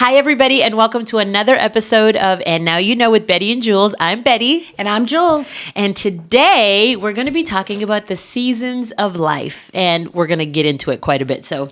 Hi, everybody, and welcome to another episode of And Now You Know with Betty and Julz. I'm Betty. And I'm Julz. And today we're going to be talking about the seasons of life, and we're going to get into it quite a bit. So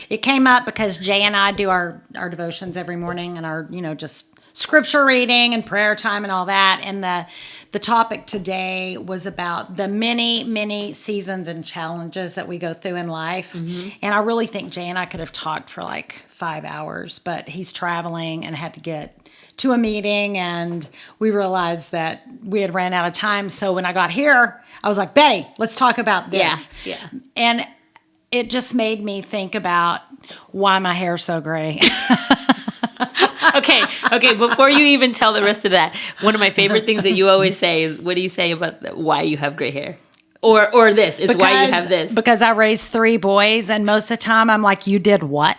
it came up because Jay and I do our devotions every morning and our, just scripture reading and prayer time and all that. And the topic today was about the many seasons and challenges that we go through in life. Mm-hmm. And I really think Jay and I could have talked for like 5 hours, but he's traveling and had to get to a meeting, and we realized that we had ran out of time. So when I got here, I was like, Betty, let's talk about this. Yeah. And it just made me think about why my hair's so gray. Okay. Before you even tell the rest of that, one of my favorite things that you always say is, what do you say about why you have gray hair? Or this, it's why you have this. Because I raised 3 boys, and most of the time I'm like, you did what?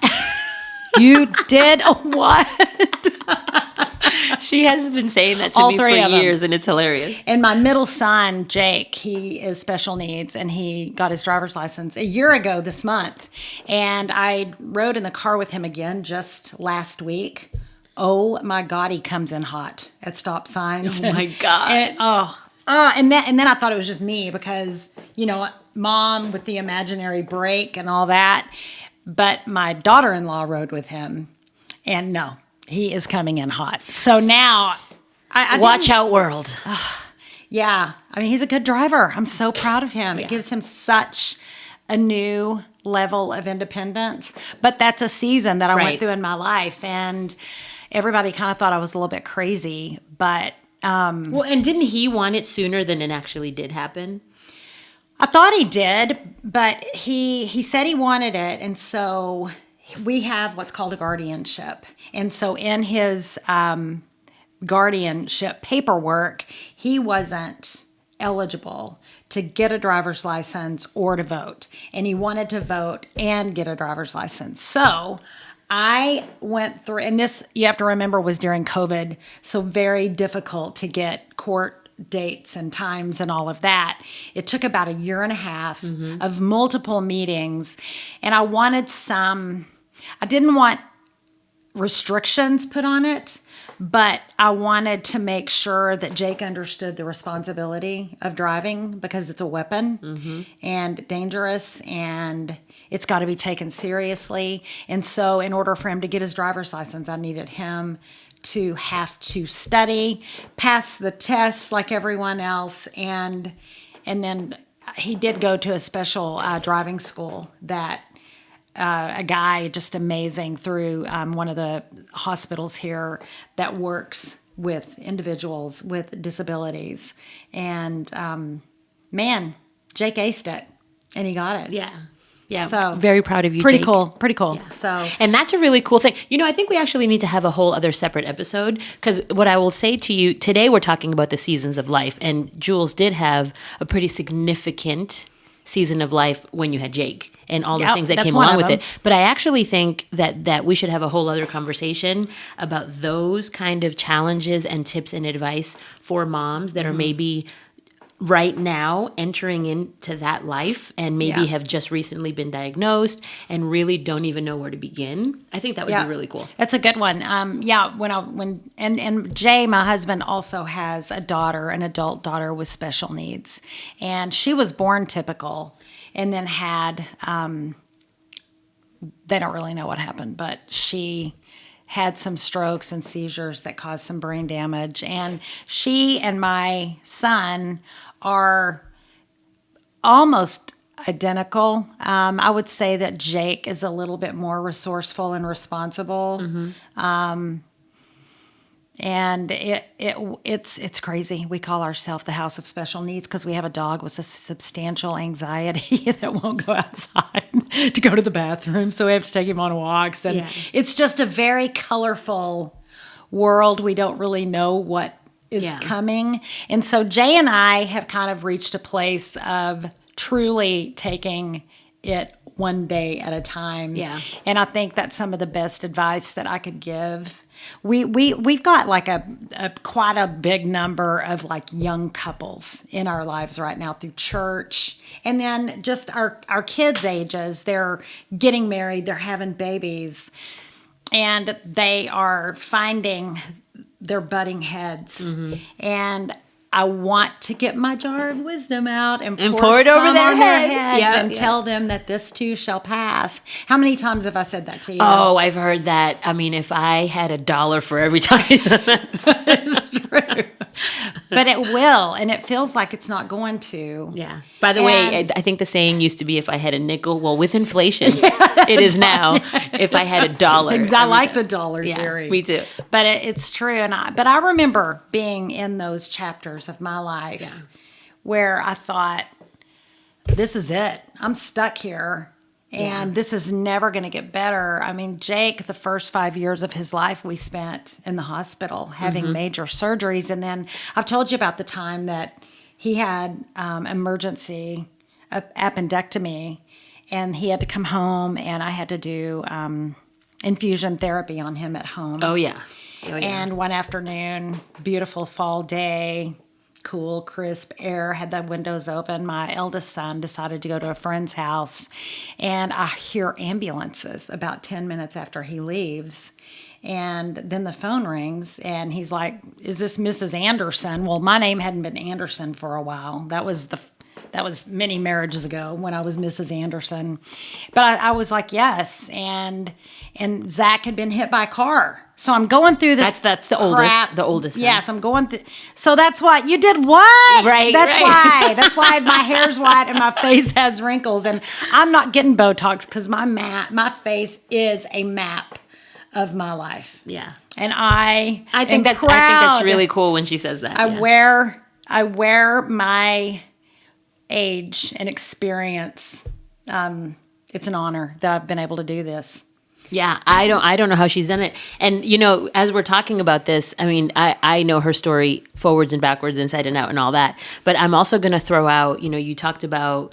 You did what? She has been saying that to me for years, and it's hilarious. And my middle son, Jake, he is special needs, and he got his driver's license a year ago this month. And I rode in the car with him again just last week. Oh my God, he comes in hot at stop signs. Oh my God. And then I thought it was just me because, mom with the imaginary brake and all that. But my daughter-in-law rode with him, and no, he is coming in hot. So now, watch out, world. Yeah, I mean, he's a good driver. I'm so proud of him. Yeah. It gives him such a new level of independence. But that's a season that I went through in my life, and everybody kind of thought I was a little bit crazy. But well, and didn't he want it sooner than it actually did happen? I thought he did, but he said he wanted it, and so we have what's called a guardianship. And so in his guardianship paperwork, he wasn't eligible to get a driver's license or to vote. And he wanted to vote and get a driver's license. So I went through, and this, you have to remember, was during COVID, so very difficult to get court dates and times and all of that. It took about 1.5 years of multiple meetings, and I didn't want restrictions put on it, but I wanted to make sure that Jake understood the responsibility of driving, because it's a weapon and dangerous, and it's got to be taken seriously. And so in order for him to get his driver's license, I needed him to have to study, pass the tests like everyone else, and then he did go to a special driving school that a guy just amazing through one of the hospitals here that works with individuals with disabilities. And man, Jake aced it, and he got it. Yeah, so very proud of you, Pretty Jake. Pretty cool. Yeah. So, and that's a really cool thing. I think we actually need to have a whole other separate episode, because what I will say to you, today we're talking about the seasons of life, and Julz did have a pretty significant season of life when you had Jake and all the things that came along with it. But I actually think that we should have a whole other conversation about those kind of challenges and tips and advice for moms that are maybe right now entering into that life and maybe have just recently been diagnosed and really don't even know where to begin. I think that would be really cool. That's a good one. And Jay, my husband, also has a daughter, an adult daughter with special needs, and she was born typical and then had they don't really know what happened, but she had some strokes and seizures that caused some brain damage. And she and my son are almost identical. I would say that Jake is a little bit more resourceful and responsible. And it's crazy. We call ourselves the House of Special Needs because we have a dog with a substantial anxiety that won't go outside to go to the bathroom. So we have to take him on walks. And it's just a very colorful world. We don't really know what is coming. And so Jay and I have kind of reached a place of truly taking it one day at a time. Yeah. And I think that's some of the best advice that I could give. We've got like a quite a big number of like young couples in our lives right now through church, and then just our kids' ages. They're getting married, they're having babies, and they are finding their butting heads. And I want to get my jar of wisdom out and pour it over their heads and tell them that this too shall pass. How many times have I said that to you? Oh, I've heard that. I mean, if I had $1 for every time. It's true. But it will, and it feels like it's not going to. Yeah. By the way, I think the saying used to be if I had a nickel. Well, with inflation, it is now if I had $1. Because I like the dollar theory. Me too. But it's true. But I remember being in those chapters of my life where I thought, this is it. I'm stuck here. And this is never going to get better. I mean, Jake, the first 5 years of his life, we spent in the hospital having major surgeries. And then I've told you about the time that he had emergency appendectomy, and he had to come home, and I had to do infusion therapy on him at home. Oh, yeah. And one afternoon, beautiful fall day, cool, crisp air, had the windows open. My eldest son decided to go to a friend's house, and I hear ambulances about 10 minutes after he leaves. And then the phone rings, and he's like, "Is this Mrs. Anderson?" Well, my name hadn't been Anderson for a while. That was many marriages ago when I was Mrs. Anderson. But I was like, yes. And Zach had been hit by a car. So I'm going through this. That's the oldest son. Yes, I'm going through. So that's why you did what? Right. Why. That's why my hair's white and my face has wrinkles. And I'm not getting Botox because my face is a map of my life. Yeah. And I think that's really cool when she says that. I wear my age and experience. It's an honor that I've been able to do this. Yeah, I don't know how she's done it. And, as we're talking about this, I mean, I know her story forwards and backwards, inside and out and all that. But I'm also going to throw out, you talked about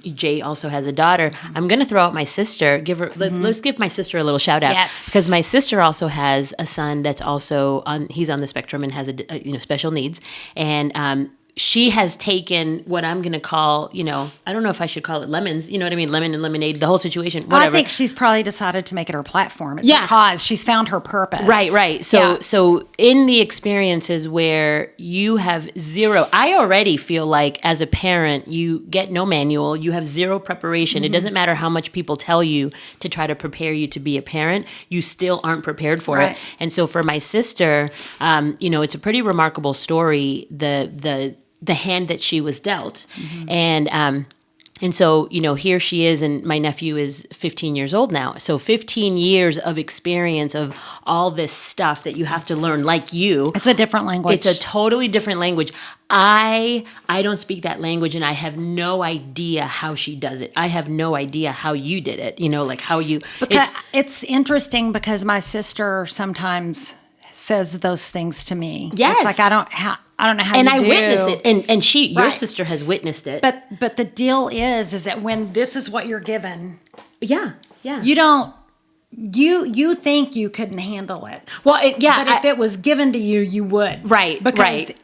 Jay also has a daughter. I'm going to throw out my sister. Let's give my sister a little shout out. Yes. Because my sister also has a son that's also he's on the spectrum and has special needs. And she has taken what I'm going to call, I don't know if I should call it lemons. You know what I mean? Lemon and lemonade, the whole situation, whatever. I think she's probably decided to make it her platform. It's her cause. She's found her purpose. Right. So in the experiences where you have zero, I already feel like as a parent, you get no manual, you have zero preparation. It doesn't matter how much people tell you to try to prepare you to be a parent, you still aren't prepared for it. And so for my sister, it's a pretty remarkable story, the hand that she was dealt. And so, here she is, and my nephew is 15 years old now. So 15 years of experience of all this stuff that you have to learn, like you. It's a different language. It's a totally different language. I don't speak that language, and I have no idea how she does it. I have no idea how you did it, like how you... Because it's interesting because my sister sometimes says those things to me. Yes. It's like, I don't know how and you I do. witness it, and your sister has witnessed it. But the deal is that when this is what you're given, yeah, you don't. You think you couldn't handle it. Well, but if it was given to you, you would. Right.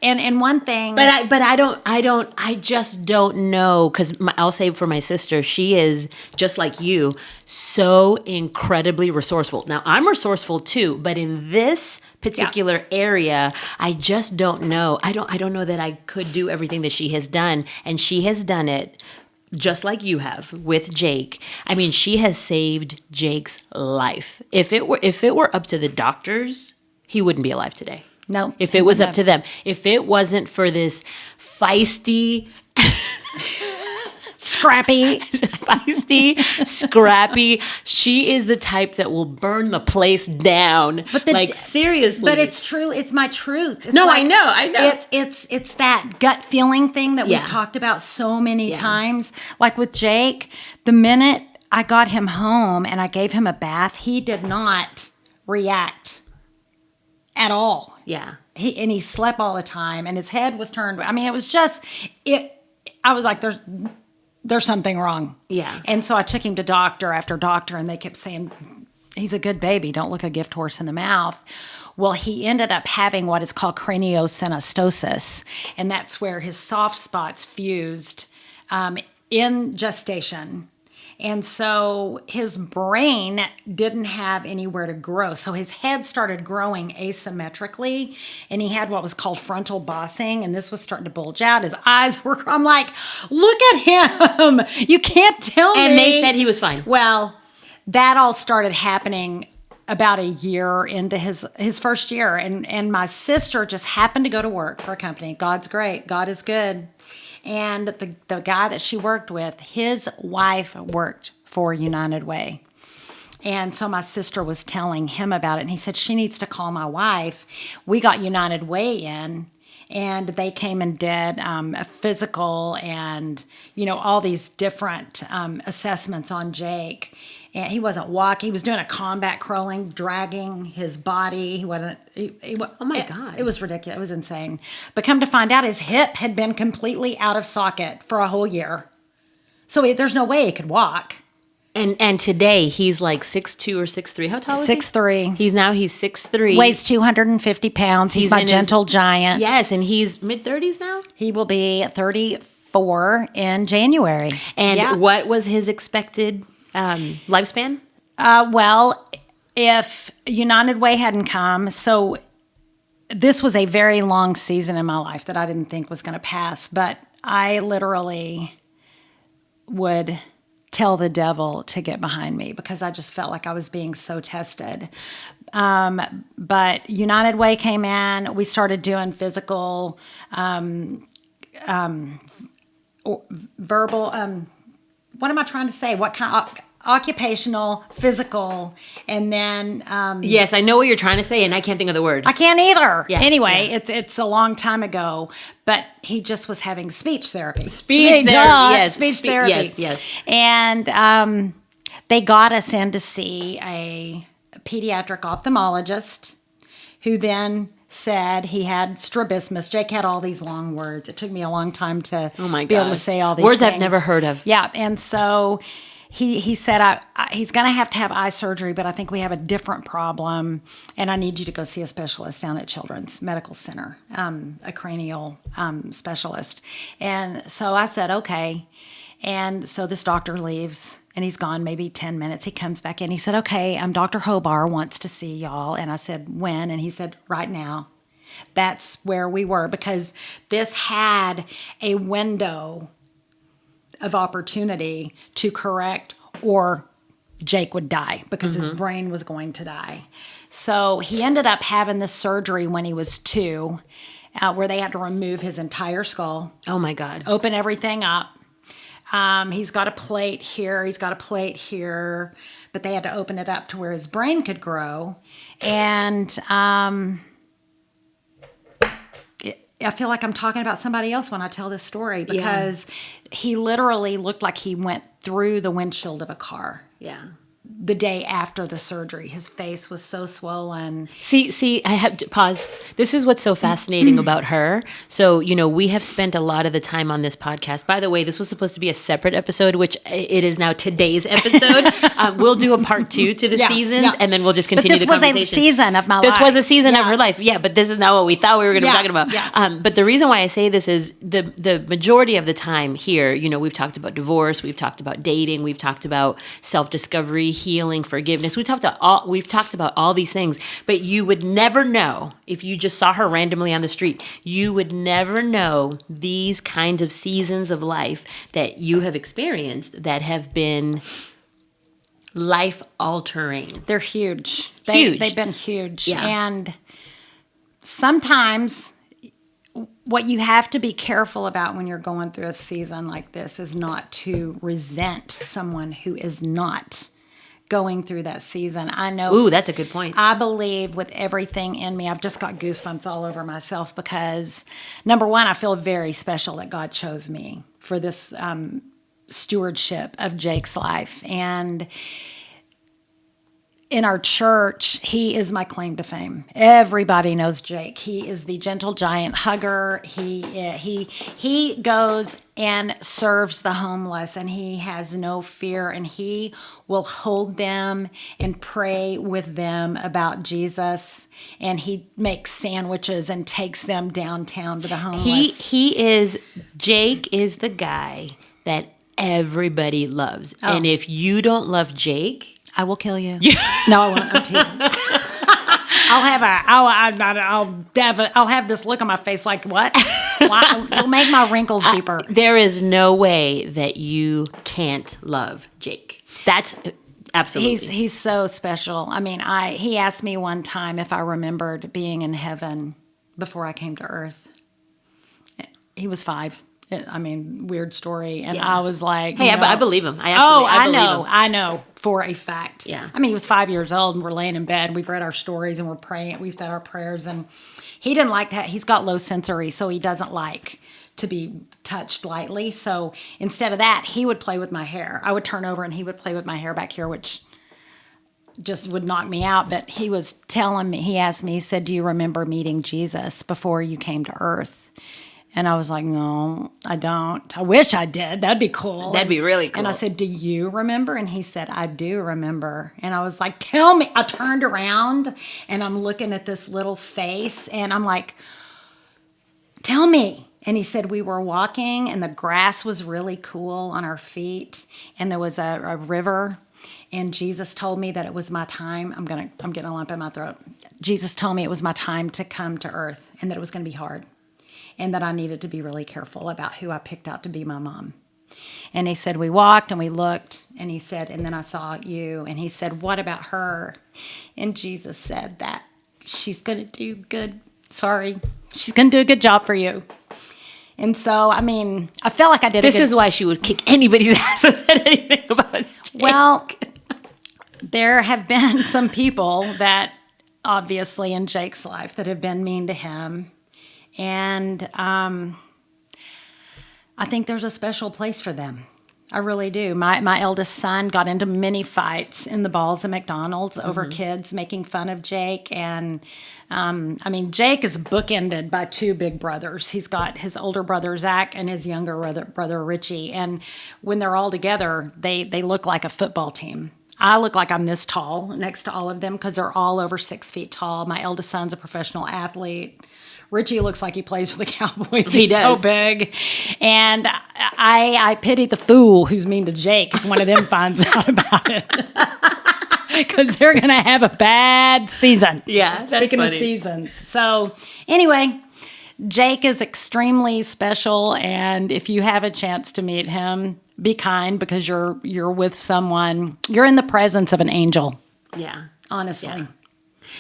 And one thing. But I just don't know, because I'll say for my sister, she is just like you, so incredibly resourceful. Now I'm resourceful too, but in this particular area, I just don't know. I don't know that I could do everything that she has done, and she has done it just like you have with Jake. I mean, she has saved Jake's life. If it were up to the doctors, he wouldn't be alive today. No. If it was up to them. If it wasn't for this feisty, scrappy, she is the type that will burn the place down. But seriously. But it's true. It's my truth. It's I know. It's that gut feeling thing that we've talked about so many times. Like with Jake, the minute I got him home and I gave him a bath, he did not react at all. Yeah. He slept all the time, and his head was turned. I mean, it was just I was like, there's something wrong. Yeah. And so I took him to doctor after doctor, and they kept saying, he's a good baby. Don't look a gift horse in the mouth. Well, he ended up having what is called craniosynostosis, and that's where his soft spots fused in gestation. And so his brain didn't have anywhere to grow. So his head started growing asymmetrically, and he had what was called frontal bossing, and this was starting to bulge out. His eyes were, I'm like, look at him. You can't tell me. And they said he was fine. Well, that all started happening about a year into his first year. And my sister just happened to go to work for a company. God's great. God is good. And the guy that she worked with, his wife worked for United Way. And so my sister was telling him about it. And he said, she needs to call my wife. We got United Way in. And they came and did a physical and, all these different assessments on Jake. And he wasn't walking. He was doing a combat crawling, dragging his body. He wasn't. Oh my God! It was ridiculous. It was insane. But come to find out, his hip had been completely out of socket for a whole year. So there's no way he could walk. And today he's like 6'2" or 6'3". How tall is he? 6'3". He's 6'3". Weighs 250 pounds. He's my gentle giant. Yes, and he's mid-30s now? He will be 34 in January. And what was his expected lifespan? Well, if United Way hadn't come, so this was a very long season in my life that I didn't think was going to pass, but I literally would tell the devil to get behind me because I just felt like I was being so tested. But United Way came in. We started doing physical, verbal, what am I trying to say? What kind of occupational, physical, and then... yes, I know what you're trying to say, and I can't think of the word. I can't either. Yeah, anyway, yeah. It's a long time ago, but he just was having speech therapy. Speech therapy, yes. Speech therapy. Yes. And they got us in to see a pediatric ophthalmologist who then said he had strabismus. Jake had all these long words. It took me a long time to be able to say all these words things. I've never heard of. Yeah, and so... He said, he's going to have eye surgery, but I think we have a different problem, and I need you to go see a specialist down at Children's Medical Center, a cranial specialist. And so I said, okay. And so this doctor leaves, and he's gone maybe 10 minutes. He comes back in. He said, okay, Dr. Hobar wants to see y'all. And I said, when? And he said, right now. That's where we were, because this had a window of opportunity to correct, or Jake would die because his brain was going to die. So he ended up having this surgery when he was 2, where they had to remove his entire skull. Oh my God. Open everything up. He's got a plate here. He's got a plate here. But they had to open it up to where his brain could grow. And I feel like I'm talking about somebody else when I tell this story, because he literally looked like he went through the windshield of a car. Yeah. The day after the surgery, his face was so swollen. See, I have to pause. This is what's so fascinating about her. So, we have spent a lot of the time on this podcast. By the way, this was supposed to be a separate episode, which it is now today's episode. We'll do a part 2 to the seasons, and then we'll just continue the conversation. This was a season of my life. This was a season of her life. Yeah, but this is not what we thought we were going to be talking about. Yeah. But the reason why I say this is the majority of the time here, we've talked about divorce, we've talked about dating, we've talked about self-discovery, healing, forgiveness. We've talked about all these things, but you would never know if you just saw her randomly on the street. You would never know these kinds of seasons of life that you have experienced that have been life-altering. They're huge. Huge. They've been huge. Yeah. And sometimes what you have to be careful about when you're going through a season like this is not to resent someone who is not going through that season. I know. Ooh, that's a good point. I believe with everything in me, I've just got goosebumps all over myself because, number one, I feel very special that God chose me for this stewardship of Jake's life. And in our church, he is my claim to fame. Everybody knows Jake. He is the gentle giant hugger. He goes and serves the homeless, and he has no fear, and he will hold them and pray with them about Jesus. And he makes sandwiches and takes them downtown to the homeless. Jake is the guy that everybody loves. And if you don't love Jake, I will kill you. No, I won't. I'm teasing. I'll have this look on my face like, what? Why? You'll make my wrinkles deeper. There is no way that you can't love Jake. That's absolutely. He's so special. I mean, he asked me one time if I remembered being in heaven before I came to earth. He was 5. I mean, weird story. And I was like, hey, no. I believe him. I know for a fact. Yeah. I mean, he was 5 years old and we're laying in bed. We've read our stories and we're praying. We've said our prayers, and he didn't like to, he's got low sensory, so he doesn't like to be touched lightly. So instead of that, he would play with my hair. I would turn over and he would play with my hair back here, which just would knock me out. But he was telling me, he asked me, he said, do you remember meeting Jesus before you came to earth? And I was like, no, I don't. I wish I did. That'd be cool. That'd be really cool. And I said, do you remember? And he said, I do remember. And I was like, tell me. I turned around and I'm looking at this little face and I'm like, tell me. And he said, we were walking and the grass was really cool on our feet and there was a river. And Jesus told me that it was my time. I'm getting a lump in my throat. Jesus told me it was my time to come to earth and that it was going to be hard. And that I needed to be really careful about who I picked out to be my mom. And he said, we walked and we looked, and he said, and then I saw you. And he said, what about her? And Jesus said that she's going to do good. She's going to do a good job for you. And so, I mean, I felt like I did. This is why she would kick anybody's ass that said anything about Jake. Well, there have been some people that obviously in Jake's life that have been mean to him. And I think there's a special place for them. I really do. My eldest son got into many fights in the balls of McDonald's over kids making fun of Jake. And I mean, Jake is bookended by 2 big brothers. He's got his older brother, Zach, and his younger brother, Richie. And when they're all together, they look like a football team. I look like I'm this tall next to all of them because they're all over 6 feet tall. My eldest son's a professional athlete. Richie looks like he plays for the Cowboys. He's so big. And I pity the fool who's mean to Jake if one of them finds out about it. Because they're going to have a bad season. Yeah, that's Speaking funny. of seasons. So anyway, Jake is extremely special. And if you have a chance to meet him, be kind because you're with someone. You're in the presence of an angel. Yeah. Honestly. Yeah.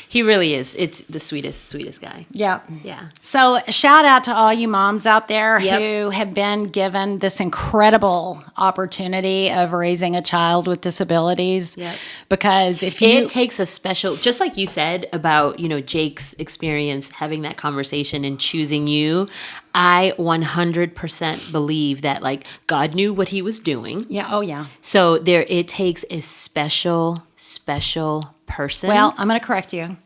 He really is. It's the sweetest guy. Yeah. Yeah. So shout out to all you moms out there Yep. who have been given this incredible opportunity of raising a child with disabilities. Yep. Because if It takes a special, just like you said about, Jake's experience having that conversation and choosing you, I 100% believe that like God knew what he was doing. Yeah. Oh, yeah. So it takes a special person. Well, I'm going to correct you.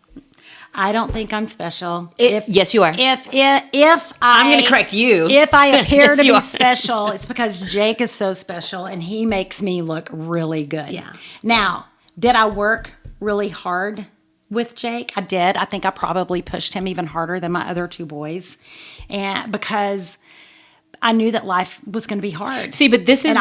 I don't think I'm special. Yes, you are. I'm going to correct you. If I appear Yes, to you be are. special, it's because Jake is so special and he makes me look really good. Yeah. Now, did I work really hard with Jake? I did. I think I probably pushed him even harder than my other 2 boys, and because I knew that life was going to be hard. See, but this is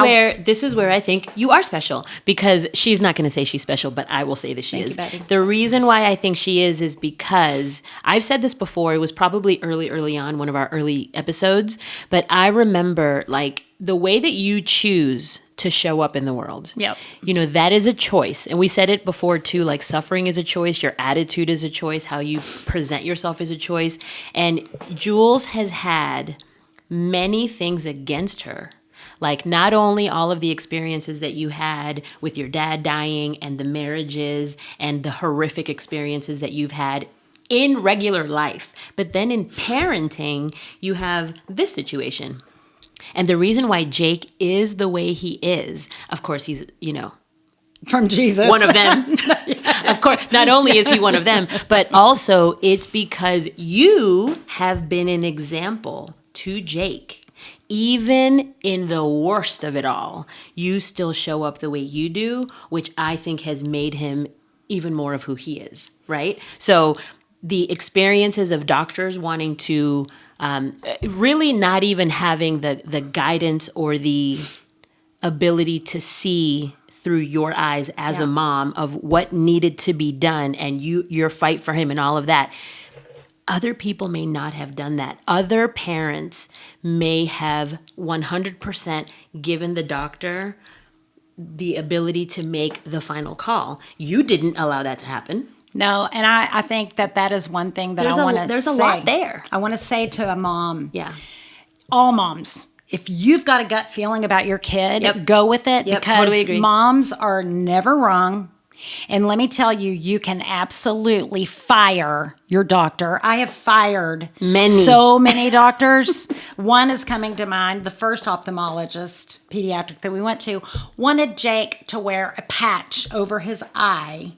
where I think you are special, because she's not going to say she's special, but I will say that she is. Thank you, Betty. The reason why I think she is because I've said this before. It was probably early on, one of our early episodes, but I remember like the way that you choose to show up in the world. Yep. That is a choice. And we said it before too, like suffering is a choice, your attitude is a choice, how you present yourself is a choice. And Julz has had many things against her. Like not only all of the experiences that you had with your dad dying and the marriages and the horrific experiences that you've had in regular life, but then in parenting, you have this situation. And the reason why Jake is the way he is, of course, he's, From Jesus. one of them. Of course, not only is he one of them, but also it's because you have been an example to Jake. Even in the worst of it all, you still show up the way you do, which I think has made him even more of who he is, right? So the experiences of doctors wanting to really not even having the guidance or the ability to see through your eyes as a mom of what needed to be done and your fight for him and all of that. Other people may not have done that. Other parents may have 100% given the doctor the ability to make the final call. You didn't allow that to happen. No, and I think that is one thing that I want to say. There's a lot there. I want to say to a mom, all moms, if you've got a gut feeling about your kid, go with it, because totally agree. Moms are never wrong. And let me tell you, you can absolutely fire your doctor. I have fired so many doctors. One is coming to mind. The first ophthalmologist, pediatric, that we went to, wanted Jake to wear a patch over his eye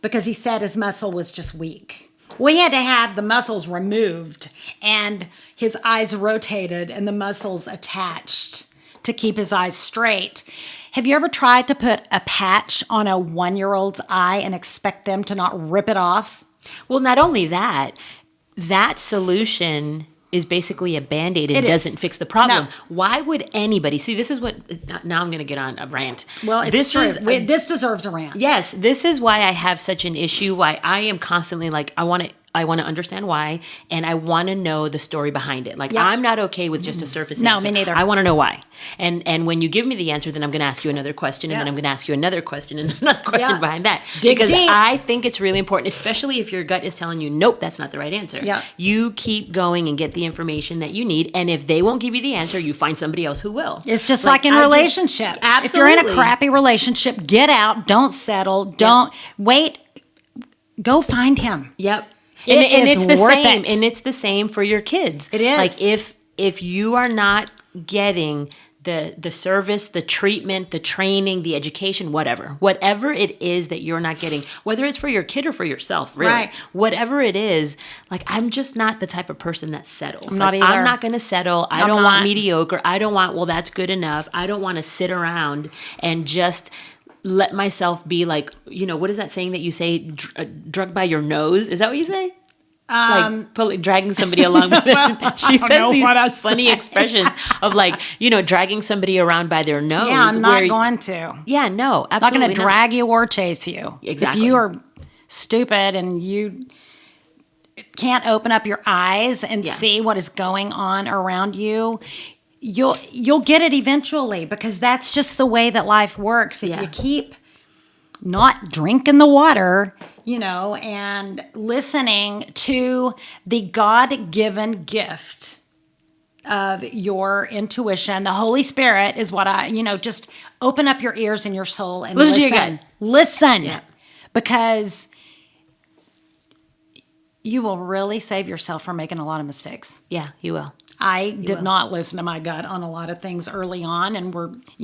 because he said his muscle was just weak. We had to have the muscles removed and his eyes rotated and the muscles attached to keep his eyes straight. Have you ever tried to put a patch on a 1-year-old's eye and expect them to not rip it off? Well, not only that, that solution is basically a Band-Aid and doesn't fix the problem. No. Why would anybody... See, this is what... Now I'm going to get on a rant. Well, it's true. This deserves a rant. Yes, this is why I have such an issue, why I am constantly like, I want to understand why, and I want to know the story behind it. Like, I'm not okay with just a surface answer. No, me neither. I want to know why. And when you give me the answer, then I'm going to ask you another question, and then I'm going to ask you another question, and another question behind that. Because I think it's really important, especially if your gut is telling you, nope, that's not the right answer. Yeah. You keep going and get the information that you need, and if they won't give you the answer, you find somebody else who will. It's just like in relationships. Absolutely. If you're in a crappy relationship, get out, don't settle, don't wait, go find him. Yep. And it's the same. It. And it's the same for your kids. It is. Like if you are not getting the service, the treatment, the training, the education, whatever it is that you're not getting, whether it's for your kid or for yourself, really, right. Whatever it is, like, I'm just not the type of person that settles. I'm not either. I'm not going to settle. I don't want mediocre. I don't want, well, that's good enough. I don't want to sit around and just let myself be like, what is that saying that you say, drugged by your nose? Is that what you say? Dragging somebody along. She says these funny expressions of like, dragging somebody around by their nose. Yeah, I'm not going to. Yeah, no, absolutely I'm not going to drag you or chase you. Exactly. If you are stupid and you can't open up your eyes and see what is going on around you, you'll get it eventually, because that's just the way that life works. If you keep not drinking the water, and listening to the God-given gift of your intuition, the Holy Spirit is what just open up your ears and your soul and listen. To your gut. Listen, because you will really save yourself from making a lot of mistakes. Yeah, you will. I did not listen to my gut on a lot of things early on, and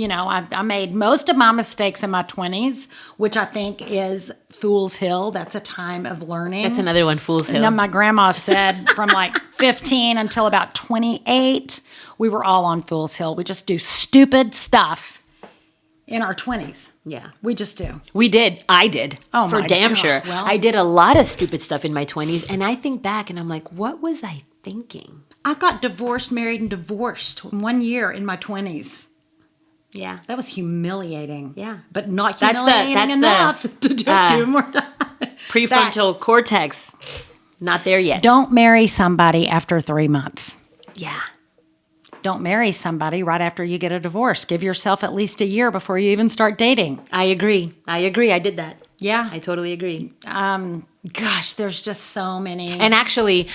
I made most of my mistakes in my 20s, which I think is Fool's Hill. That's a time of learning. That's another one, Fool's Hill. And my grandma said from like 15 until about 28, we were all on Fool's Hill. We just do stupid stuff in our 20s. Yeah. We just do. We did. I did. Oh, for my damn God. sure. Well, I did a lot of stupid stuff in my 20s, and I think back and I'm like, what was I thinking? I got divorced, married, and divorced in 1 year in my 20s. Yeah. That was humiliating. Yeah. But not humiliating enough to do it 2 more times. Prefrontal cortex, not there yet. Don't marry somebody after 3 months. Yeah. Don't marry somebody right after you get a divorce. Give yourself at least a year before you even start dating. I agree. I did that. Yeah. I totally agree. Gosh, there's just so many. And actually,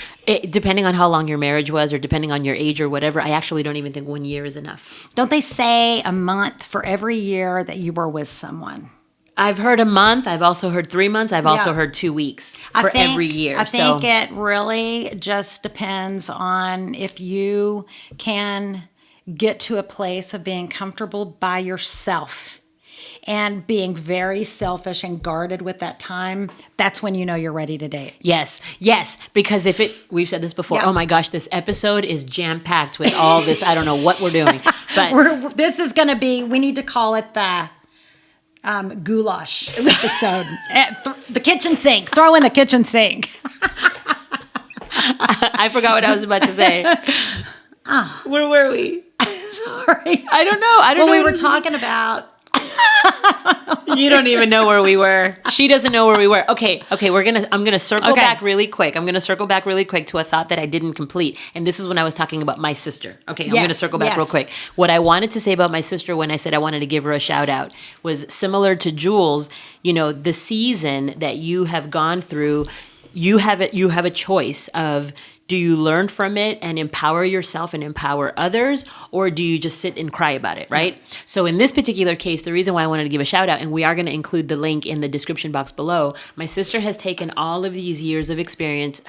depending on how long your marriage was or depending on your age or whatever, I actually don't even think 1 year is enough. Don't they say a month for every year that you were with someone? I've heard a month. I've also heard 3 months. I've also heard 2 weeks for every year. I think it really just depends on if you can get to a place of being comfortable by yourself and being very selfish and guarded with that time. That's when you know you're ready to date. Yes, because we've said this before. Yeah. Oh my gosh, this episode is jam-packed with all this. I don't know what we're doing. But this is going to be, we need to call it the goulash episode. The kitchen sink. Throw in the kitchen sink. I forgot what I was about to say. Where were we? Sorry. I don't know. I don't know. We were talking about. You don't even know where we were. She doesn't know where we were. Okay. I'm gonna circle back really quick. I'm gonna circle back really quick to a thought that I didn't complete. And this is when I was talking about my sister. Okay, I'm gonna circle back real quick. What I wanted to say about my sister when I said I wanted to give her a shout out was similar to Julz. You know, the season that you have gone through, you have a choice of, do you learn from it and empower yourself and empower others, or do you just sit and cry about it, right? Yeah. So in this particular case, the reason why I wanted to give a shout out, and we are going to include the link in the description box below, my sister has taken all of these years of experience.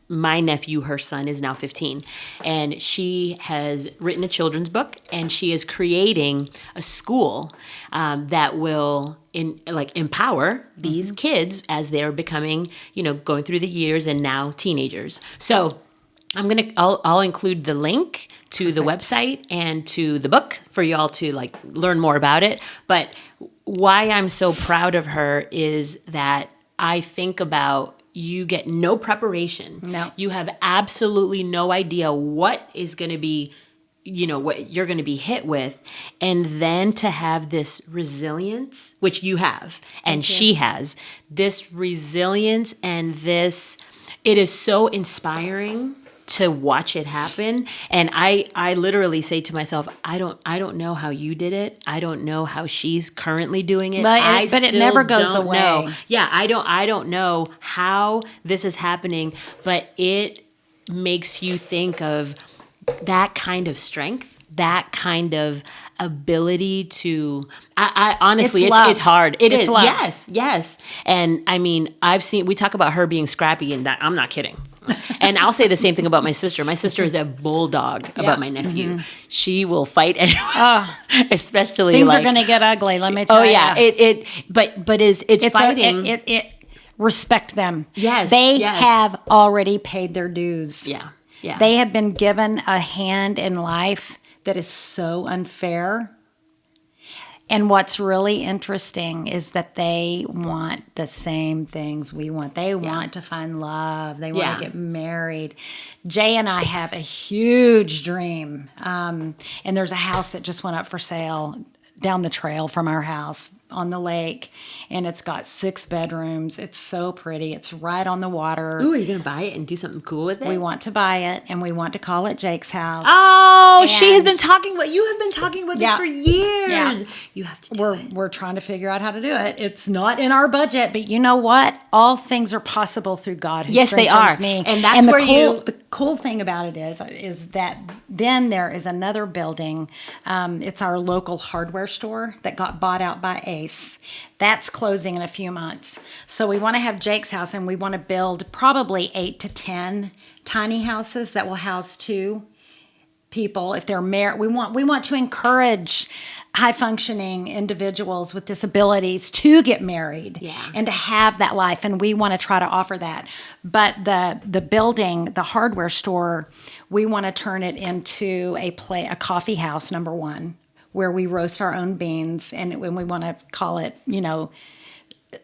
My nephew, her son, is now 15, and she has written a children's book, and she is creating a school that will empower these kids as they're becoming, going through the years and now teenagers. So I'll include the link to the website and to the book for y'all to learn more about it. But why I'm so proud of her is that I think about, you get no preparation. No. You have absolutely no idea what is going to be, what you're going to be hit with. And then to have this resilience, which you have, and she has, this resilience and this, it is so inspiring to watch it happen. And I literally say to myself, I don't know how you did it. I don't know how she's currently doing it. But it never goes away. Know. Yeah, I don't know how this is happening, but it makes you think of that kind of strength, that kind of ability to, I honestly, it's hard. It's love. Yes. And I mean, we talk about her being scrappy, and that, I'm not kidding. And I'll say the same thing about my sister. My sister is a bulldog about my nephew. Mm-hmm. She will fight anyone, especially things are going to get ugly. Let me tell you. Oh yeah, but it's fighting. Respect them. Yes, they have already paid their dues. Yeah. They have been given a hand in life that is so unfair. And what's really interesting is that they want the same things we want. They want to find love. They want to get married. Jay and I have a huge dream. And there's a house that just went up for sale down the trail from our house on the lake, and it's got 6 bedrooms. It's so pretty. It's right on the water. Ooh, are you going to buy it and do something cool with it? We want to buy it, and we want to call it Jake's house. Oh, you have been talking about this for years. Yeah. You have to do it. We're trying to figure out how to do it. It's not in our budget, but you know what? All things are possible through God who strengthens me. And that's the cool thing about it is that then there is another building. It's our local hardware store that got bought out by Ace. That's closing in a few months. So we want to have Jake's house, and we want to build probably 8 to 10 tiny houses that will house 2 people if they're married. We want to encourage high functioning individuals with disabilities to get married and to have that life, and we want to try to offer that. But the building, the hardware store, we want to turn it into a coffee house, number 1, where we roast our own beans, and when we want to call it,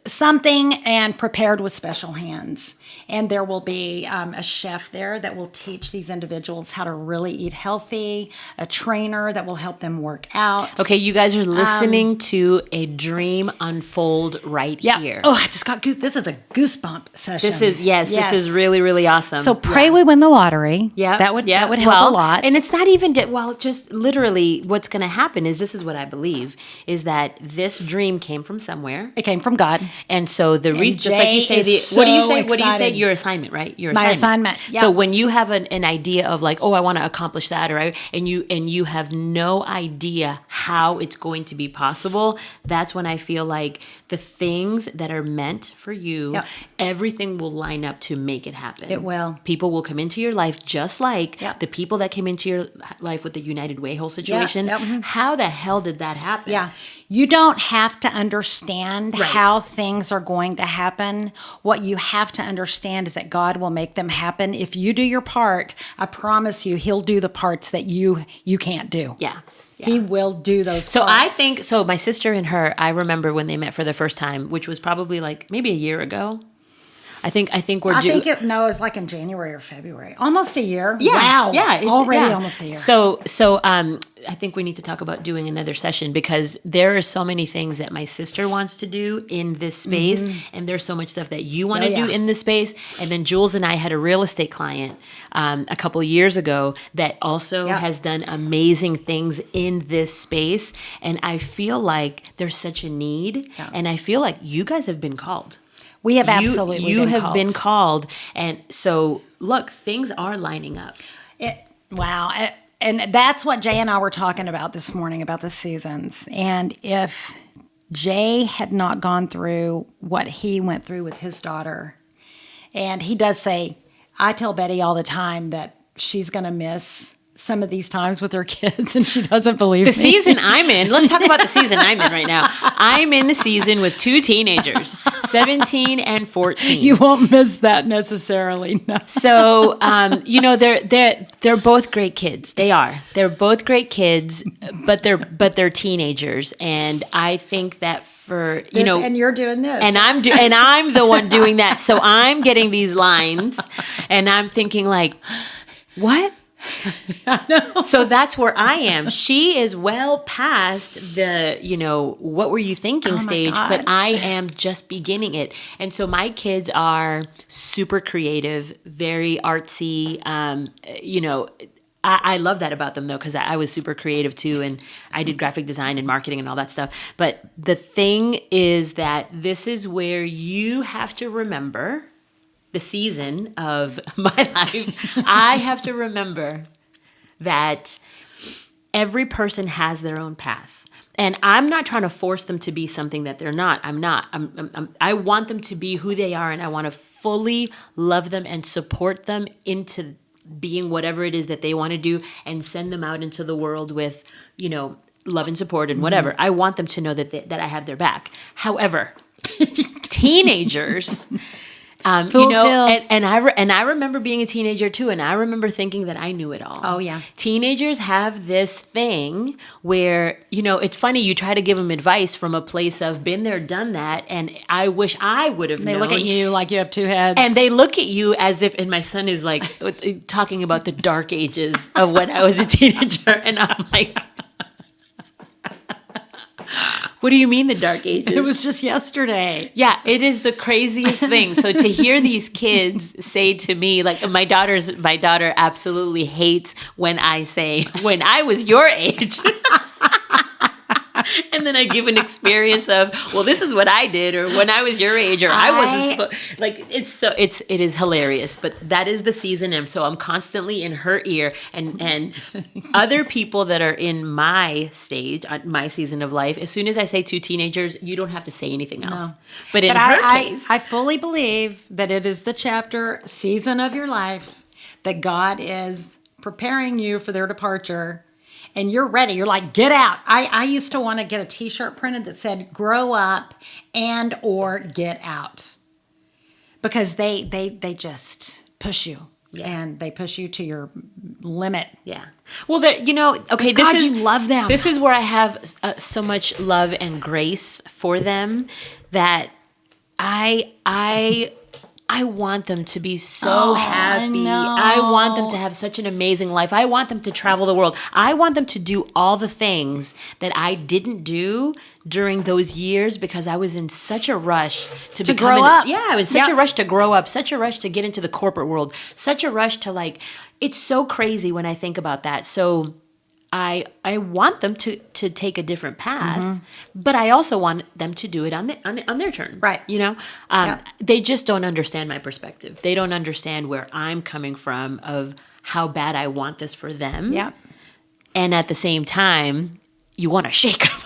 something, and prepared with special hands. And there will be a chef there that will teach these individuals how to really eat healthy, a trainer that will help them work out. Okay, you guys are listening to a dream unfold right here. Oh, I just got this is a goosebump session. This is really, really awesome. So pray we win the lottery. Yeah, that would help a lot. And it's not even just literally what's going to happen is, this is what I believe, is that this dream came from somewhere. It came from God. And so the reason, just like you say, what do you say? Your assignment, right? My assignment. Yeah. So when you have an idea of I want to accomplish that, and you have no idea how it's going to be possible, that's when I feel like the things that are meant for you, everything will line up to make it happen. It will. People will come into your life just like the people that came into your life with the United Way whole situation. How the hell did that happen? Yeah. You don't have to understand how things are going to happen. What you have to understand is that God will make them happen. If you do your part, I promise you, He'll do the parts that you can't do. Yeah. He will do those So parts. I think, my sister and her, I remember when they met for the first time, which was probably maybe a year ago. I think we're I due. think it was like in January or February. Almost a year. Yeah, Wow. yeah, Already almost a year. So I think we need to talk about doing another session because there are so many things that my sister wants to do in this space, and there's so much stuff that you want to do in this space. And then Julz and I had a real estate client a couple of years ago that also has done amazing things in this space, and I feel like there's such a need, and I feel like you guys have been called. We have absolutely you been have called. been called, and so look, things are lining up. Wow. And that's what Jay and I were talking about this morning about the seasons. And if Jay had not gone through what he went through with his daughter, and he does say, I tell Bette all the time that she's going to miss some of these times with her kids, and she doesn't believe The me. season I'm in, let's talk about the season I'm in right now. I'm in the season with 2 teenagers, 17 and 14. You won't miss that necessarily, no. So, they're both great kids. They are. They're both great kids, but they're teenagers, and I think that for and you're doing this, and I'm the one doing that. So I'm getting these lines, and I'm thinking like, what? I know. So that's where I am. She is well past the, what were you thinking stage, but I am just beginning it. And so my kids are super creative, very artsy. I love that about them though, because I was super creative too, and I did graphic design and marketing and all that stuff. But the thing is that this is where you have to remember the season of my life. I have to remember that every person has their own path. And I'm not trying to force them to be something that they're not. I'm not. I want them to be who they are, and I want to fully love them and support them into being whatever it is that they want to do, and send them out into the world with, love and support and whatever. I want them to know that I have their back. However, teenagers... and I remember being a teenager too, and I remember thinking that I knew it all. Oh yeah. Teenagers have this thing where, it's funny, you try to give them advice from a place of been there, done that, and I wish I would have known. They look at you like you have 2 heads. And they look at you as if, and my son is like talking about the dark ages of when I was a teenager, and I'm like, what do you mean the dark ages? It was just yesterday. Yeah, it is the craziest thing. So to hear these kids say to me, like my daughter absolutely hates when I say, when I was your age. And then I give an experience of, well, this is what I did, or when I was your age, or I wasn't supposed. Like it is hilarious. But that is the season, and so I'm constantly in her ear, and other people that are in my stage, my season of life. As soon as I say 2 teenagers, you don't have to say anything else. No. But in her case, I fully believe that it is the chapter season of your life that God is preparing you for their departure. And you're ready. You're like, get out. I used to want to get a T-shirt printed that said, grow up and or get out. Because they just push you. Yeah. And they push you to your limit. Yeah. Well, okay, you love them. This is where I have so much love and grace for them that I want them to be so happy. I want them to have such an amazing life. I want them to travel the world. I want them to do all the things that I didn't do during those years because I was in such a rush to grow up. Yeah, I was in such a rush to grow up, such a rush to get into the corporate world, such a rush to it's so crazy when I think about that. So I want them to take a different path, but I also want them to do it on their terms. Right. They just don't understand my perspective. They don't understand where I'm coming from of how bad I want this for them. Yeah. And at the same time, you want to shake them.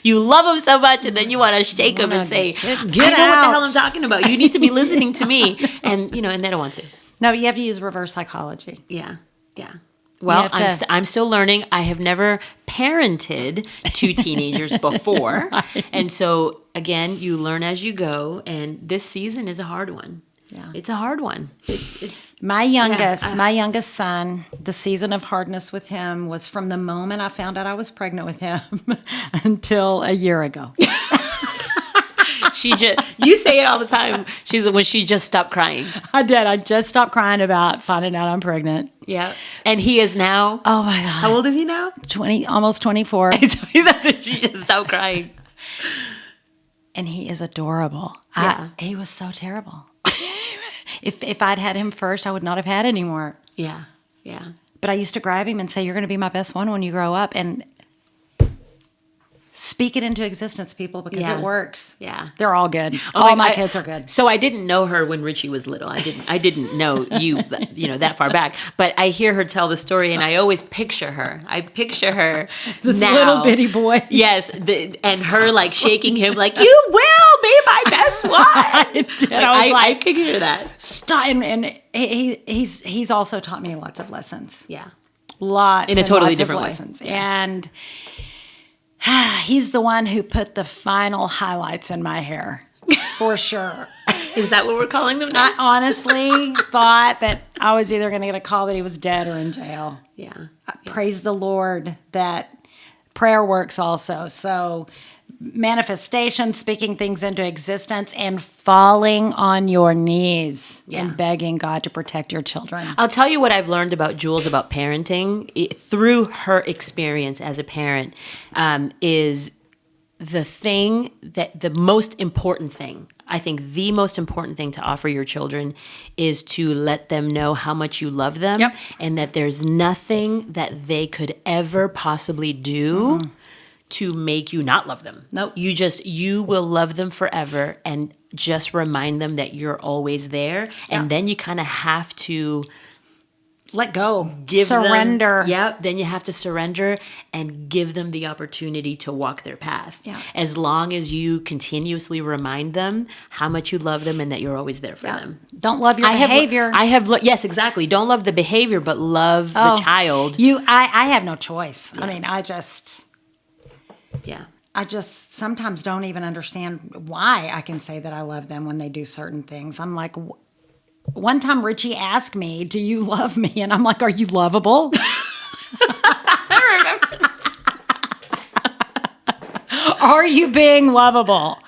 You love them so much, and then you want to shake them and say, get I know out. what the hell I'm talking about. You need to be listening to me. And, and they don't want to. No, you have to use reverse psychology. Yeah. Yeah. Well, I'm still learning. I have never parented 2 teenagers before. Right. And so, again, you learn as you go. And this season is a hard one. Yeah. It's a hard one. It's my youngest son, the season of hardness with him was from the moment I found out I was pregnant with him until a year ago. You say it all the time. When she just stopped crying. I did. I just stopped crying about finding out I'm pregnant. Yeah. And he is now. Oh my God. How old is he now? 20, almost 24. He's after she just stopped crying. And he is adorable. Yeah. He was so terrible. If I'd had him first, I would not have had any more. Yeah. Yeah. But I used to grab him and say, "You're going to be my best one when you grow up." And speak it into existence, people, because it works. Yeah. They're all good. All my kids are good. So I didn't know her when Richie was little. I didn't know you that far back. But I hear her tell the story, and I always picture her. I picture her this now. little bitty boy. Yes, and her like shaking him like, "You will be my best one." I could hear that. Stop. And he's also taught me lots of lessons. Yeah. Lots in a totally lots different of way. Lessons. Yeah. And he's the one who put the final highlights in my hair, for sure. Is that what we're calling them now? I honestly thought that I was either going to get a call that he was dead or in jail. Yeah. Praise the Lord that prayer works also. So manifestation, speaking things into existence, and falling on your knees and begging God to protect your children. I'll tell you what I've learned about Julz about parenting through her experience as a parent is the most important thing. I think the most important thing to offer your children is to let them know how much you love them and that there's nothing that they could ever possibly do to make you not love them. Nope. You will love them forever, and just remind them that you're always there. And then you kind of have to let go, surrender. Then you have to surrender and give them the opportunity to walk their path. Yeah. As long as you continuously remind them how much you love them and that you're always there for them. Don't love your behavior. Yes, exactly. Don't love the behavior, but love the child. I have no choice. Yeah. I mean, I just sometimes don't even understand why I can say that I love them when they do certain things. I'm like, one time Richie asked me, "Do you love me?" And I'm like, "Are you lovable?" I remember that. Are you being lovable?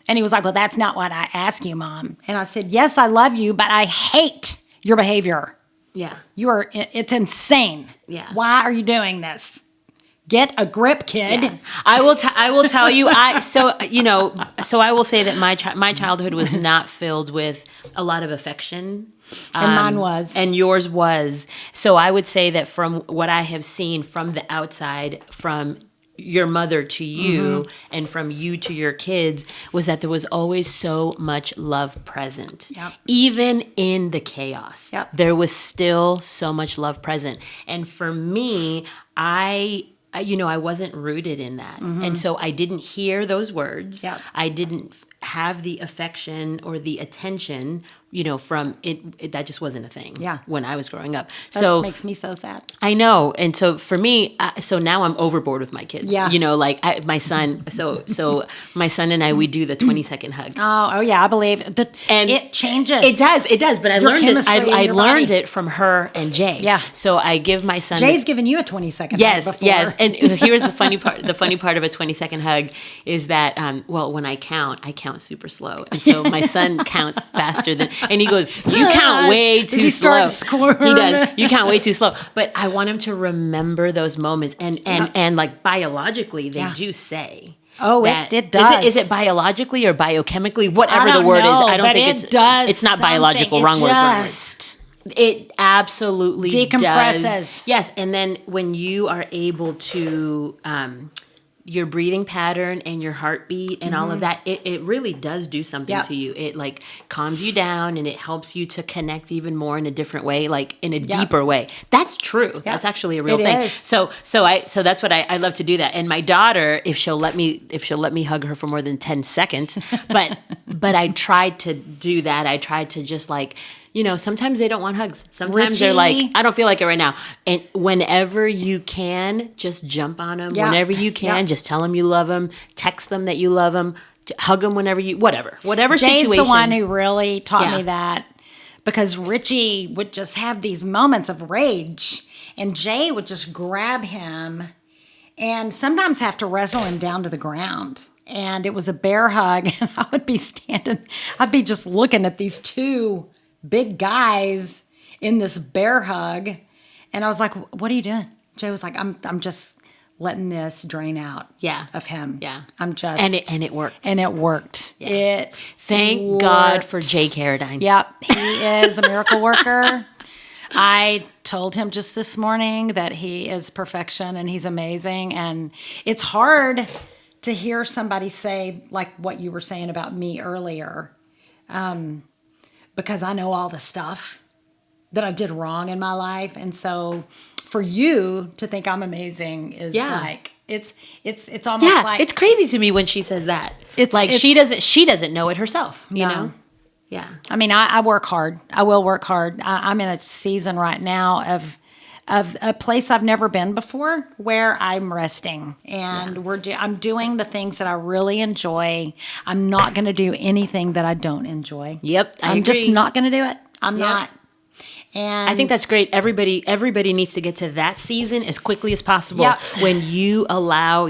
And he was like, "Well, that's not what I ask you, Mom." And I said, "Yes, I love you, but I hate your behavior. Yeah. It's insane. Yeah. Why are you doing this? Get a grip, kid." Yeah. I will tell you. So I will say that my childhood was not filled with a lot of affection. And mine was. And yours was. So I would say that from what I have seen from the outside, from your mother to you and from you to your kids, was that there was always so much love present. Yep. Even in the chaos. Yep. There was still so much love present. And for me, I wasn't rooted in that. And so I didn't hear those words. Yep. I didn't have the affection or the attention, from it. That just wasn't a thing when I was growing up. That makes me so sad. I know. And so for me, so now I'm overboard with my kids. Yeah. My son, so my son and I, we do the 20-second hug. Oh yeah, I believe it. And it changes. It does. But I learned it. I learned it from her and Jay. Yeah. So I give my son. Jay's given you a 20-second hug before. Yes. And here's the funny part. The funny part of a 20-second hug is that, when I count super slow. And so my son counts faster and he goes, "You count way too slow." He does. "You count way too slow." But I want him to remember those moments. And like biologically, they do say. Oh, it does. Is it biologically or biochemically? Whatever the word is. I don't think it's not biological. Wrong word. It absolutely decompresses. Does. Yes. And then when you are able to, your breathing pattern and your heartbeat and all of that, it really does do something to you. It like calms you down and it helps you to connect even more in a different way, like in a deeper way. That's true. Yep. That's actually a real thing. Is. So that's what I love to do that. And my daughter, if she'll let me hug her for more than 10 seconds, but I tried to do that. I tried to just like, sometimes they don't want hugs. Sometimes they're like, "I don't feel like it right now." And whenever you can, just jump on them. Yeah. Whenever you can, just tell them you love them. Text them that you love them. Hug them whenever whatever Jay's situation. Jay's the one who really taught me that, because Richie would just have these moments of rage, and Jay would just grab him and sometimes have to wrestle him down to the ground. And it was a bear hug. And I'd be just looking at these two big guys in this bear hug. And I was like, what are you doing? Jay was like, I'm just letting this drain out of him. Yeah. I'm just. And it worked. And it worked. Yeah. Thank God for Jay Carradine. Yep. He is a miracle worker. I told him just this morning that he is perfection and he's amazing. And it's hard to hear somebody say, like what you were saying about me earlier, because I know all the stuff that I did wrong in my life. And so for you to think I'm amazing is like, it's almost like. It's crazy to me when she says that. It's like she doesn't know it herself, you know? Yeah. I mean, I work hard. I will work hard. I'm in a season right now of a place I've never been before where I'm resting and I'm doing the things that I really enjoy. I'm not going to do anything that I don't enjoy. Yep. I'm just not going to do it. I'm not. And I think that's great. Everybody needs to get to that season as quickly as possible when you allow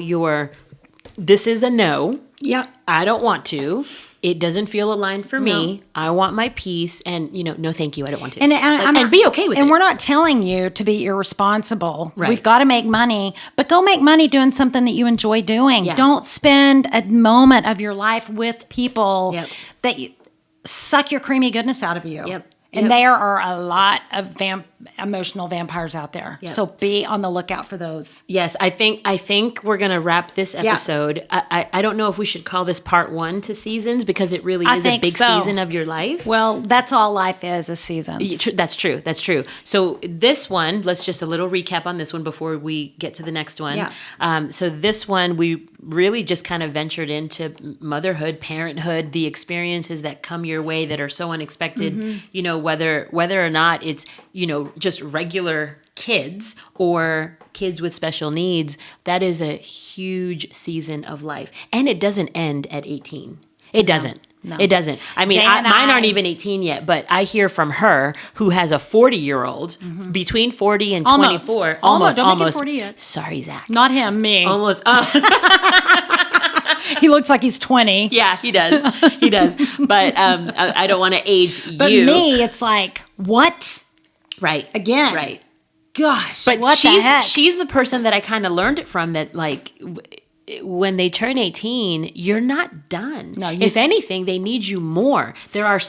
this is a no. Yep. I don't want to. It doesn't feel aligned for me. I want my peace, and no, thank you. I don't want to. And be okay with it. And we're not telling you to be irresponsible. Right. We've got to make money, but go make money doing something that you enjoy doing. Yeah. Don't spend a moment of your life with people that suck your creamy goodness out of you. Yep. And there are a lot of emotional vampires out there. Yep. So be on the lookout for those. Yes, I think we're going to wrap this episode. I don't know if we should call this part 1 to seasons because it really is a big season of your life. Well, that's all life is seasons. That's true. So this one, let's just a little recap on this one before we get to the next one. Yeah. So this one, we really just kind of ventured into motherhood, parenthood, the experiences that come your way that are so unexpected, whether or not it's, just regular kids or kids with special needs. That is a huge season of life. And it doesn't end at 18. It doesn't. No. It doesn't. I mean, mine aren't even 18 yet, but I hear from her who has a 40-year-old between 40 and 24. Almost. Don't make it 40 yet. Sorry, Zach. Not him, me. Almost. He looks like he's 20. Yeah, he does. But I don't want to age you. But me, it's like, what? Right. Again. Right. Gosh, but what the heck? She's the person that I kind of learned it from, that like when they turn 18, you're not done. No, if anything, they need you more. There are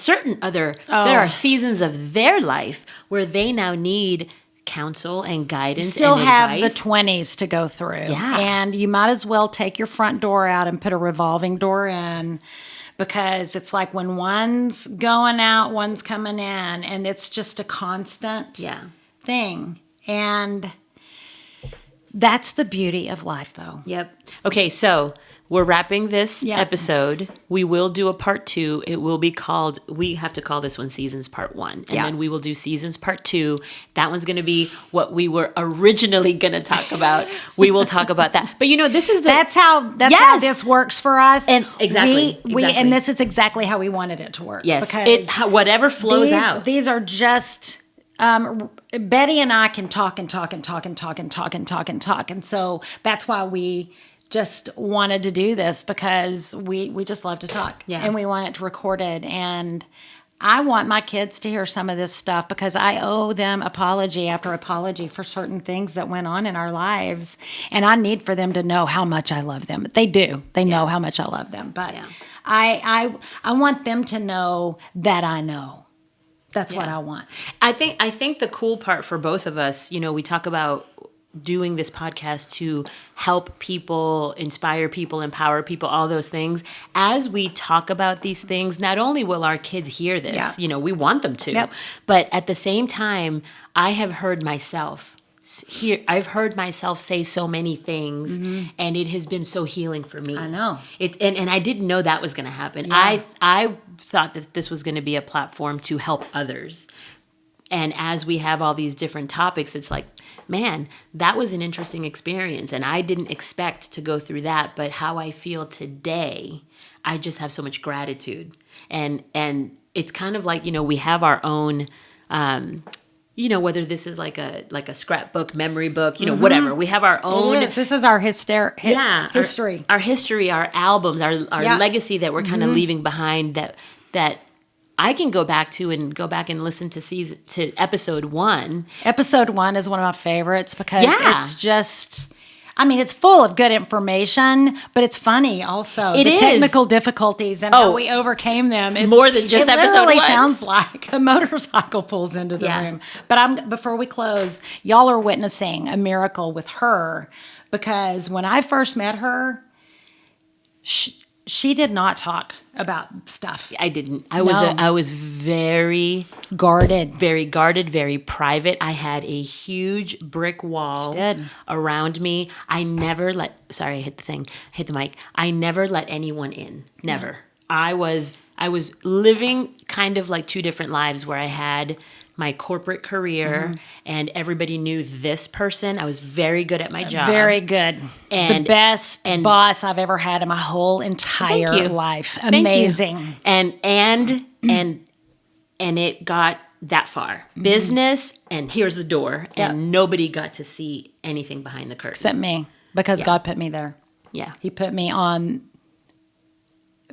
there are seasons of their life where they now need counsel and guidance. You still and have advice. The 20s to go through. Yeah. And you might as well take your front door out and put a revolving door in, because it's like when one's going out, one's coming in, and it's just a constant thing. And that's the beauty of life, though. Yep. Okay, so we're wrapping this episode. We will do a part 2. It will be called, we have to call this one Seasons Part 1. And then we will do Seasons Part 2. That one's going to be what we were originally going to talk about. We will talk about that. But this is that's how this works for us. And exactly. And this is exactly how we wanted it to work. Yes. Because whatever flows out. These are just Betty and I can talk and talk and talk and talk and talk and talk and talk. And so that's why we just wanted to do this, because we just love to talk. Yeah. And we want it recorded. And I want my kids to hear some of this stuff, because I owe them apology after apology for certain things that went on in our lives. And I need for them to know how much I love them. They do. They know how much I love them. But I want them to know that I know. That's what I want. I think the cool part for both of us, we talk about doing this podcast to help people, inspire people, empower people, all those things. As we talk about these things, not only will our kids hear this, we want them to, but at the same time, I've heard myself say so many things, and it has been so healing for me. I know. And I didn't know that was going to happen. Yeah. I thought that this was going to be a platform to help others. And as we have all these different topics, it's like, man, that was an interesting experience. And I didn't expect to go through that. But how I feel today, I just have so much gratitude. And it's kind of like, we have our own whether this is like a scrapbook, memory book, whatever. We have our own. It is. This is our history. Our history, our albums, our legacy that we're kind of leaving behind. That I can go back and listen to episode 1. Episode 1 is one of my favorites because it's just. I mean, it's full of good information, but it's funny also. The technical difficulties and how we overcame them. It's more than just episode 1. It literally sounds like a motorcycle pulls into the room. But before we close, y'all are witnessing a miracle with her because when I first met her, she did not talk about stuff. I didn't. I was very guarded, very private. I had a huge brick wall around me. I never sorry, I hit the mic. I never let anyone in. Never. No. I was living kind of like 2 different lives where I had my corporate career and everybody knew this person. I was very good at my job. Very good. And the best boss I've ever had in my whole entire life. Amazing. And it got that far. Business and here's the door. And nobody got to see anything behind the curtain. Except me. Because God put me there. Yeah. He put me on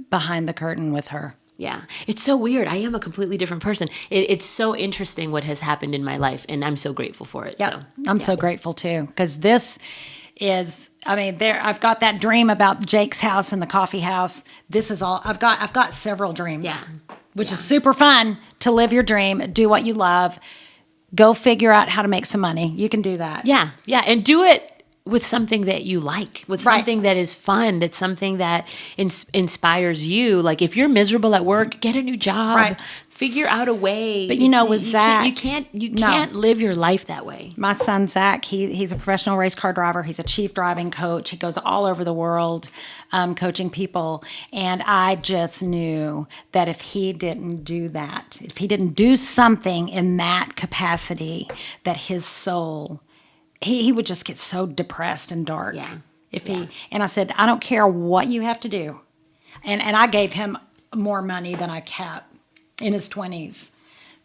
behind the curtain with her. Yeah. It's so weird. I am a completely different person. It's so interesting what has happened in my life, and I'm so grateful for it. Yeah. I'm so grateful, too, because this is, I've got that dream about Jake's house and the coffee house. This is all, I've got several dreams, which is super fun to live your dream, do what you love, go figure out how to make some money. You can do that. Yeah. Yeah. And do it with something that you like, with something that is fun, that's something that inspires you. Like if you're miserable at work, get a new job, figure out a way. But with Zach, you can't live your life that way. My son, Zach, he's a professional race car driver. He's a chief driving coach. He goes all over the world coaching people. And I just knew that if he didn't do that, if he didn't do something in that capacity, that his soul, he would just get so depressed and dark. Yeah. And I said, I don't care what you have to do. And I gave him more money than I kept in his 20s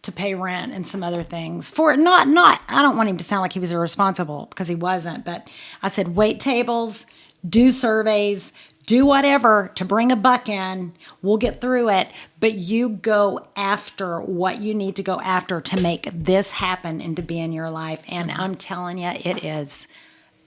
to pay rent and some other things for it. Not, I don't want him to sound like he was irresponsible because he wasn't, but I said, wait tables, do surveys, do whatever to bring a buck in. We'll get through it. But you go after what you need to go after to make this happen and to be in your life. And I'm telling you, it is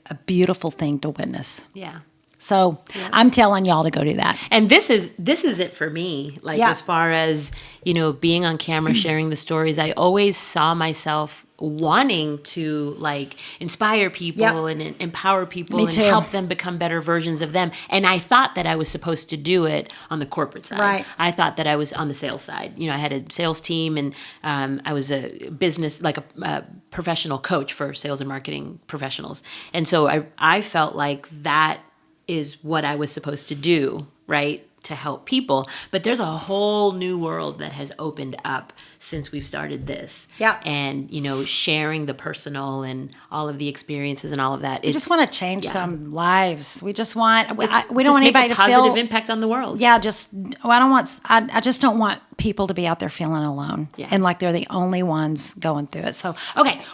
a beautiful thing to witness. Yeah. So I'm telling y'all to go do that. And this is it for me. Like as far as, being on camera, sharing the stories, I always saw myself wanting to like inspire people and empower people and help them become better versions of them. And I thought that I was supposed to do it on the corporate side. Right. I thought that I was on the sales side. I had a sales team and I was a business, like a professional coach for sales and marketing professionals. And so I felt like that is what I was supposed to do, right? To help people. But there's a whole new world that has opened up since we've started this. Yeah. And, sharing the personal and all of the experiences and all of that. We just want to change some lives. We just want, we don't just want anybody make a to feel. positive impact on the world. Yeah, I just don't want people to be out there feeling alone and like they're the only ones going through it. So,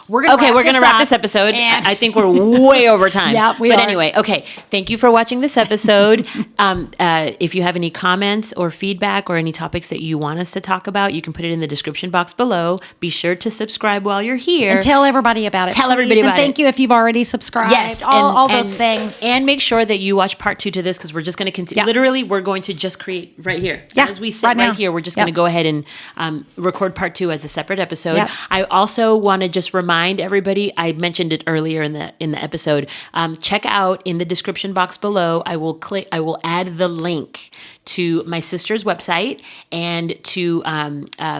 we're going to wrap this episode. I think we're way over time. Yeah, we are. But anyway, thank you for watching this episode. If you have any comments or feedback or any topics that you want us to talk about, you can put it in the description box below. Be sure to subscribe while you're here. And tell everybody about it. Tell everybody about it. And thank you if you've already subscribed. Yes. All those things. And make sure that you watch part 2 to this because we're just going to continue. Yeah. Literally, we're going to just create right here. Yeah. As we sit right here, we're just going to go ahead and record part 2 as a separate episode. Yep. I also want to just remind everybody, I mentioned it earlier in the episode, check out in the description box below, I will add the link to my sister's website and to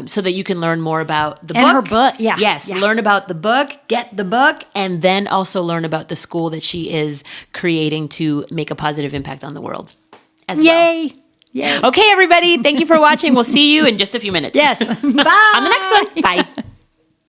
so that you can learn more about the book. And her book, Yes, learn about the book, get the book, and then also learn about the school that she is creating to make a positive impact on the world as well. Yay! Okay, everybody, thank you for watching. We'll see you in just a few minutes. Yes. Bye. On the next one. Bye.